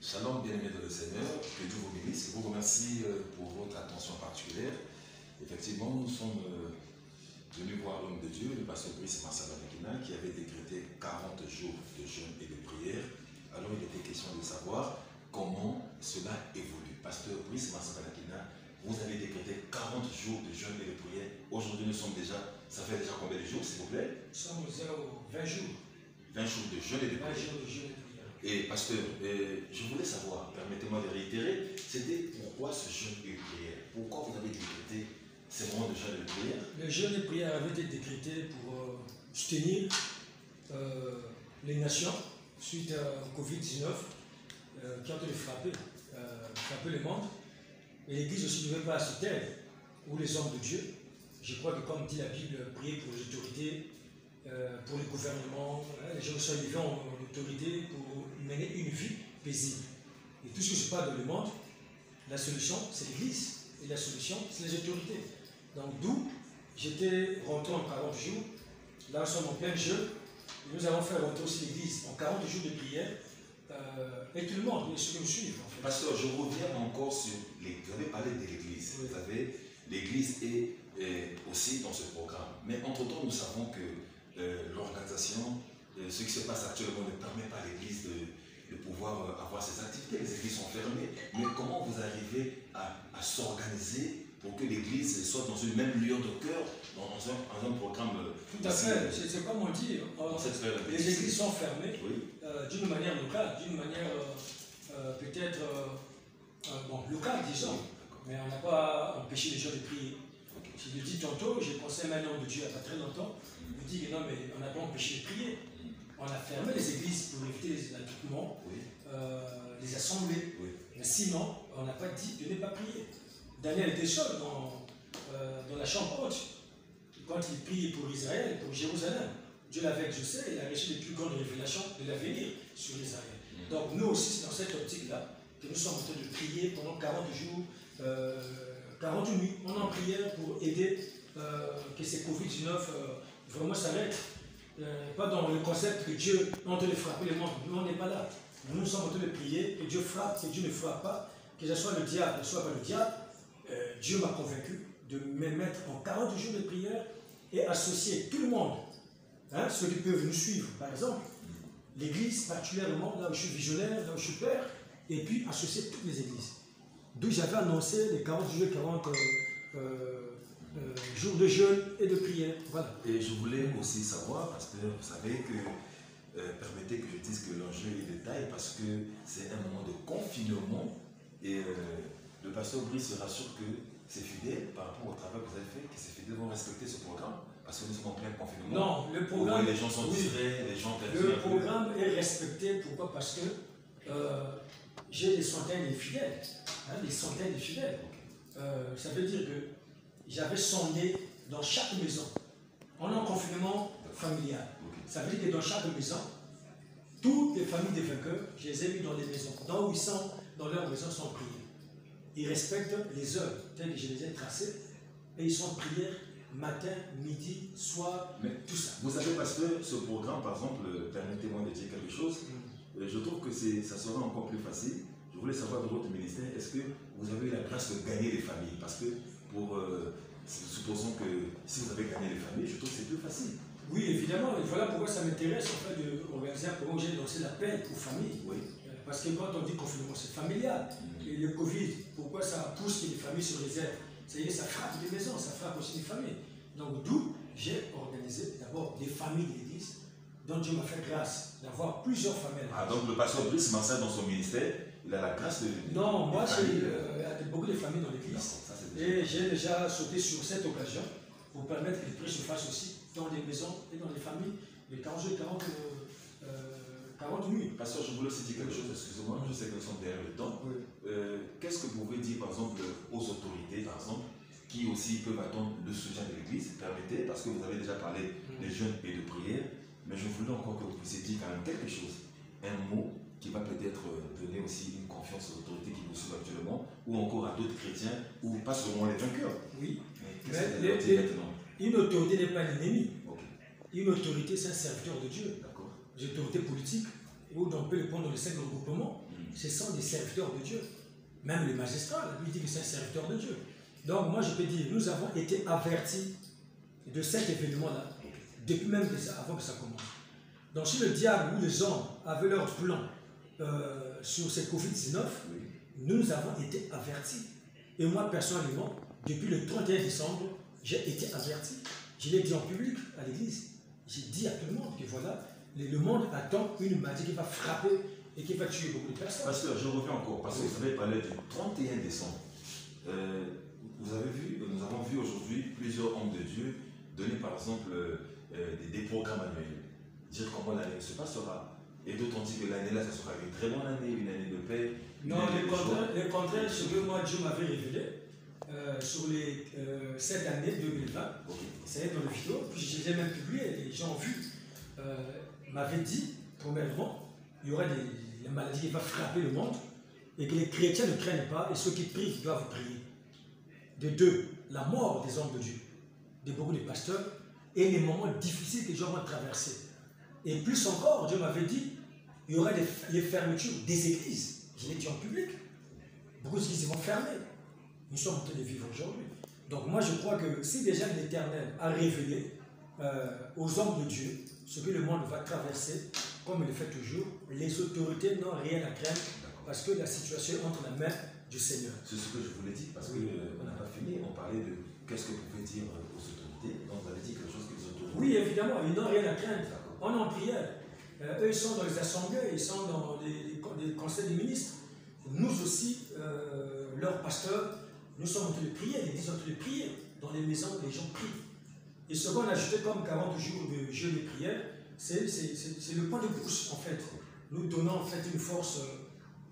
Shalom, bien-aimés dans le Seigneur, que Dieu vous bénisse. Je vous remercie pour votre attention particulière. Effectivement, nous sommes venus voir l'homme de Dieu, le pasteur Brice Marcel Banakina, qui avait décrété 40 jours de jeûne et de prière. Alors il était question de savoir comment cela évolue. Pasteur Brice Marcel Banakina, vous avez décrété 40 jours de jeûne et de prière. Aujourd'hui, nous sommes déjà, ça fait déjà combien de jours, s'il vous plaît? Nous sommes aux 20 jours. 20 jours de jeûne et de prière. 20 jours de jeûne et de prière. Et pasteur, je voulais savoir, permettez-moi de réitérer, c'était pourquoi ce jeûne et prière? Pourquoi vous avez décrété ces moments de jeûne et de prière? Le jeûne et prière avait été décrété pour soutenir les nations suite au Covid-19 qui ont été frappés le monde. Et l'Église aussi ne devait pas se taire, ou les hommes de Dieu. Je crois que comme dit la Bible, prier pour les autorités, pour le gouvernement, les gens soient élevés en autorité pour mener une vie paisible. Et tout ce qui se passe dans le monde, la solution, c'est l'Église. Et la solution, c'est les autorités. Donc d'où j'étais rentré en 40 jours. Là, nous sommes en plein jeu. Et nous allons faire rentrer aussi l'Église en 40 jours de prière. Et tout le monde, ceux qui me suivent. En fait. Pasteur, je reviens encore sur vous avez parlé de l'Église. Oui. Vous savez, l'Église est aussi dans ce programme. Mais entre-temps, nous savons que l'organisation, ce qui se passe actuellement ne permet pas à l'Église de pouvoir avoir ses activités. Les églises sont fermées. Mais comment vous arrivez à s'organiser pour que l'Église soit dans une même lueur de cœur, dans un programme? Tout à fait, c'est comme on dit, les églises sont fermées, oui. D'une manière locale, d'une manière peut-être locale, disons. Mais on n'a pas empêché les gens de prier. Okay. Je le dis tantôt, j'ai pensé à un homme de Dieu il n'y a pas très longtemps, il me dit que non, mais on n'a pas empêché de prier. On a fermé les églises pour éviter les attroupements, oui. Les assemblées. Oui. Mais sinon, on n'a pas dit de ne pas prier. Daniel était seul dans la chambre haute. Quand il prie pour Israël, pour Jérusalem, Dieu l'avait exaucé, il a reçu les plus grandes révélations de l'avenir sur Israël. Donc nous aussi, c'est dans cette optique-là que nous sommes en train de prier pendant 40 jours, 40 nuits. On est en prière pour aider que ces Covid-19 vraiment s'arrêtent. Pas dans le concept que Dieu est en train de frapper le monde. Nous, on n'est pas là. Nous sommes en train de prier, que Dieu frappe, que Dieu ne frappe pas, que ce soit le diable, que ce soit pas le diable. Dieu m'a convaincu de me mettre en 40 jours de prière et associer tout le monde, ceux qui peuvent nous suivre, par exemple, l'Église particulièrement, là où je suis visionnaire, là où je suis père, et puis associer toutes les églises. D'où j'avais annoncé les 40 jours, 40 jours de jeûne et de prière. Voilà. Et je voulais aussi savoir, parce que vous savez que, permettez que je dise que l'enjeu est détail, parce que c'est un moment de confinement, et le pasteur Brice se rassure que ses fidèles, par rapport au travail que vous avez fait, que ses fidèles vont respecter ce programme, parce que nous sommes en plein confinement. Non, le programme... Les gens sont distraits, les gens... Le programme est respecté, pourquoi? Parce que j'ai des centaines de fidèles, des centaines de fidèles. Ça veut dire que j'avais sondé dans chaque maison. On est en confinement familial. Ça veut dire que dans chaque maison, toutes les familles des vainqueurs, je les ai mis dans les maisons. Dans où ils sont, dans leur maison, sont priés. Ils respectent les heures telles que je les ai tracées et ils sont en prière matin, midi, soir, mais tout ça. Vous savez, parce que ce programme, par exemple, permettez-moi de dire quelque chose, je trouve que ça sera encore plus facile. Je voulais savoir de votre ministère, est-ce que vous avez eu la grâce de gagner les familles? Parce que, supposons que si vous avez gagné les familles, je trouve que c'est plus facile. Oui, évidemment, et voilà pourquoi ça m'intéresse en fait d'organiser un programme où j'ai lancé l'appel aux familles. Oui. Parce que quand on dit confinement, c'est familial. Et le Covid, pourquoi ça pousse que les familles se réservent? C'est-à-dire que ça frappe des maisons, ça frappe aussi des familles. Donc d'où j'ai organisé d'abord des familles de l'Église, dont Dieu m'a fait grâce d'avoir plusieurs familles. Ah, donc le pasteur Brice Marcel dans son ministère, il a la grâce de... Non, moi j'ai beaucoup de familles dans l'Église. Et j'ai déjà sauté sur cette occasion pour permettre que les prières se fassent aussi dans les maisons et dans les familles, les 40 jours, 40 nuits. Pasteur, je voulais aussi dire quelque chose, excusez-moi, je sais que nous sommes derrière le temps. Oui. Qu'est-ce que vous pouvez dire, par exemple, aux autorités, par exemple, qui aussi peuvent attendre le soutien de l'Église? Permettez, parce que vous avez déjà parlé des jeûnes et de prière, mais je voulais encore que vous puissiez dire quand même quelque chose, un mot qui va peut-être donner aussi une confiance aux autorités qui vous suivent actuellement, ou encore à d'autres chrétiens, ou pas seulement les vainqueurs. Oui. Mais qu'est-ce que vous dites maintenant? Une autorité n'est pas l'ennemi. Okay. Une autorité, c'est un serviteur de Dieu. D'accord. Les autorités politiques, où on peut le prendre dans les 5 regroupements, Ce sont des serviteurs de Dieu. Même les magistrats, la Bible dit que c'est un serviteur de Dieu. Donc moi je peux dire, nous avons été avertis de cet événement-là, depuis même avant que ça commence. Donc si le diable ou les hommes avaient leur plan sur cette Covid-19, nous avons été avertis. Et moi personnellement, depuis le 31 décembre, j'ai été averti. Je l'ai dit en public à l'église. J'ai dit à tout le monde que voilà, le monde attend une maladie qui va frapper et qui va tuer beaucoup de personnes. Pasteur, je reviens encore, parce que vous avez parlé du 31 décembre. Vous avez vu, nous avons vu aujourd'hui plusieurs hommes de Dieu donner par exemple des programmes annuels. Dire comment l'année se passera. Et d'autres ont dit que l'année-là, ça sera une très bonne année, une année de paix. Non, le contraire, ce que moi Dieu m'avait révélé sur cette année 2020, ça y est dans le vidéo, puis je les ai même publié, les gens ont vu, m'avaient dit, premièrement, il y aura des maladies qui vont frapper le monde et que les chrétiens ne craignent pas et ceux qui prient doivent prier. De deux, la mort des hommes de Dieu, de beaucoup de pasteurs et les moments difficiles que les gens vont traverser. Et plus encore, Dieu m'avait dit, il y aura les fermetures des églises. Je l'ai dit en public. Beaucoup d'églises vont fermer. Nous sommes en train de vivre aujourd'hui. Donc moi je crois que si déjà l'Éternel a révélé aux hommes de Dieu ce que le monde va traverser, comme il le fait toujours, les autorités n'ont rien à craindre parce que la situation est entre la main du Seigneur. C'est ce que je voulais dire parce qu'on n'a pas fini. On parlait de qu'est-ce que vous pouvez dire aux autorités. Donc vous avez dit quelque chose que les autorités... Oui, évidemment, ils n'ont rien à craindre. On est en prière. Eux, ils sont dans les assemblées, ils sont dans les conseils des ministres. Nous aussi, leurs pasteurs, nous sommes en train de prier, les églises sont en train de prier. Dans les maisons, les gens prient. Et ce qu'on a ajouté comme 40 jours de jeûne et prière, c'est le point de boost en fait. Nous donnons en fait une force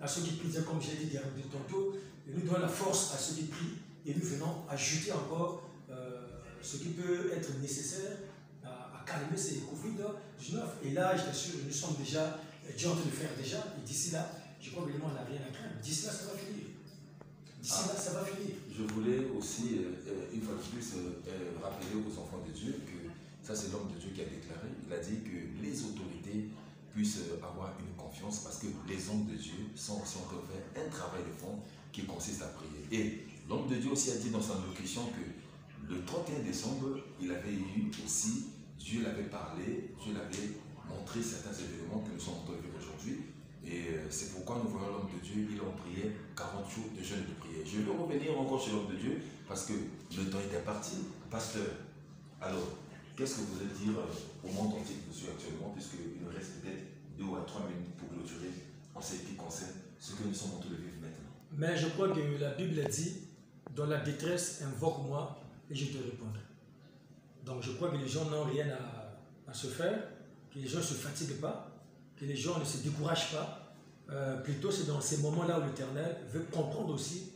à ceux qui prient, comme j'ai dit tantôt, et nous donnons la force à ceux qui prient, et nous venons ajouter encore ce qui peut être nécessaire à calmer ces Covid-19. Et là, je t'assure, nous sommes déjà, Dieu en train de faire déjà, et d'ici là, je crois que le monde n'a rien à craindre. D'ici là, ça va finir. D'ici là, ça va finir. Je voulais aussi, une fois de plus, rappeler aux enfants de Dieu que ça, c'est l'homme de Dieu qui a déclaré. Il a dit que les autorités puissent avoir une confiance parce que les hommes de Dieu sont en train de faire un travail de fond qui consiste à prier. Et l'homme de Dieu aussi a dit dans sa locution que le 31 décembre, il avait eu aussi, Dieu l'avait parlé, Dieu l'avait montré certains événements que nous sommes en train de vivre aujourd'hui. Et c'est pourquoi nous voyons l'homme de Dieu, il a prié 40 jours de jeûne et de prière. Je vais revenir encore sur l'homme de Dieu parce que le temps était parti. Pasteur, alors, qu'est-ce que vous allez dire au monde entier que je suis actuellement, puisqu'il nous reste peut-être 2 à 3 minutes pour clôturer en ce qui concerne ce que nous sommes en train de vivre maintenant. Mais je crois que la Bible dit, dans la détresse, invoque-moi et je te répondrai. Donc je crois que les gens n'ont rien à se faire, que les gens ne se fatiguent pas, que les gens ne se découragent pas. Plutôt c'est dans ces moments-là où l'Éternel veut comprendre aussi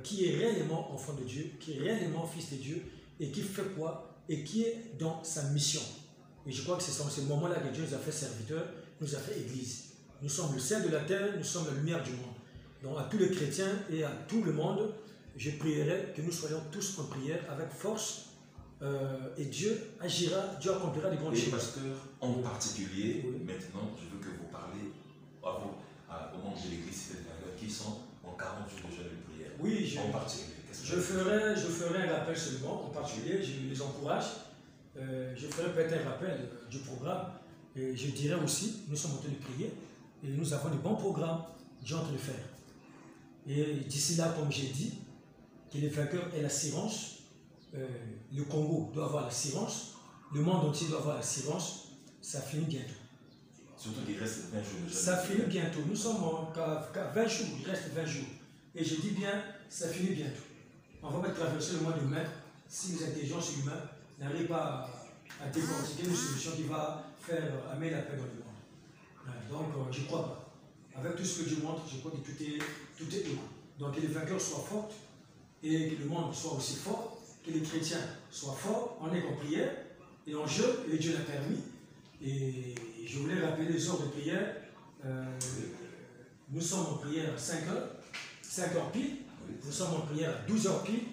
qui est réellement enfant de Dieu, qui est réellement fils de Dieu et qui fait quoi et qui est dans sa mission. Et je crois que c'est dans ces moments-là que Dieu nous a fait serviteurs, nous a fait église. Nous sommes le sel de la terre, nous sommes la lumière du monde. Donc à tous les chrétiens et à tout le monde, je prierai que nous soyons tous en prière avec force et Dieu agira, Dieu accomplira des grandes choses. Et pasteur, en particulier, maintenant, je veux que vous parlez aux membres de l'église qui sont en 40 jours de jeûne et de prière. Oui, en particulier. Je ferai un rappel seulement, en particulier, je les encourage. Je ferai peut-être un rappel du programme. Et je dirais aussi, nous sommes en train de prier et nous avons de bons programmes, Dieu est en train de faire. Et d'ici là, comme j'ai dit, que les vainqueurs aient l'assurance, le Congo doit avoir l'assurance, le monde entier doit avoir l'assurance, ça finit bientôt. Surtout qu'il reste 20 jours. Ça finit bientôt. Nous sommes qu'à 20 jours, il reste 20 jours. Et je dis bien, ça finit bientôt. On va pas traverser le mois de mai si les intelligences humaines n'arrivent pas à décortiquer une solution qui va faire amener la paix dans le monde. Donc, je ne crois pas. Avec tout ce que Dieu montre, je crois que tout est heureux. Donc, que les vainqueurs soient forts et que le monde soit aussi fort, que les chrétiens soient forts, on est en prière et en jeûne, et Dieu l'a permis. Et je voulais rappeler les heures de prière. Nous sommes en prière à 5 heures pile. Nous sommes en prière à 12 heures pile.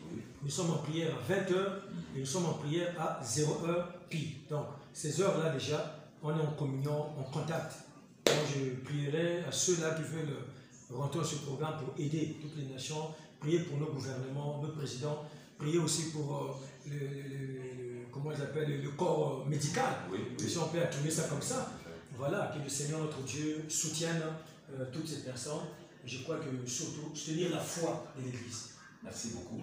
Nous sommes en prière à 20 heures. Et nous sommes en prière à 0 heure pile. Donc, ces heures-là, déjà, on est en communion, en contact. Donc, je prierai à ceux-là qui veulent rentrons ce programme pour aider toutes les nations, prier pour nos gouvernements, nos présidents, prier aussi pour comment ils appellent, le corps médical. Oui, oui. Si on peut tourner ça comme ça, voilà, que le Seigneur notre Dieu soutienne toutes ces personnes. Je crois que surtout soutenir la foi de l'Église. Merci beaucoup.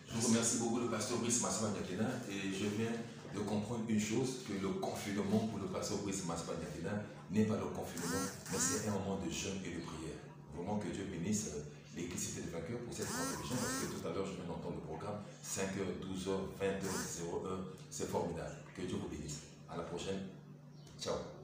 Je vous remercie beaucoup le pasteur Brice Massamba Ndiakina et je viens de comprendre une chose, que le confinement pour le pasteur Brice Massamba Ndiakina n'est pas le confinement, mais c'est un moment de jeûne et de prière. Vraiment que Dieu bénisse l'Église Cité des Vainqueurs pour cette contribution, parce que tout à l'heure je viens d'entendre le programme 5h, 12h, 20h, 01, c'est formidable. Que Dieu vous bénisse. À la prochaine. Ciao.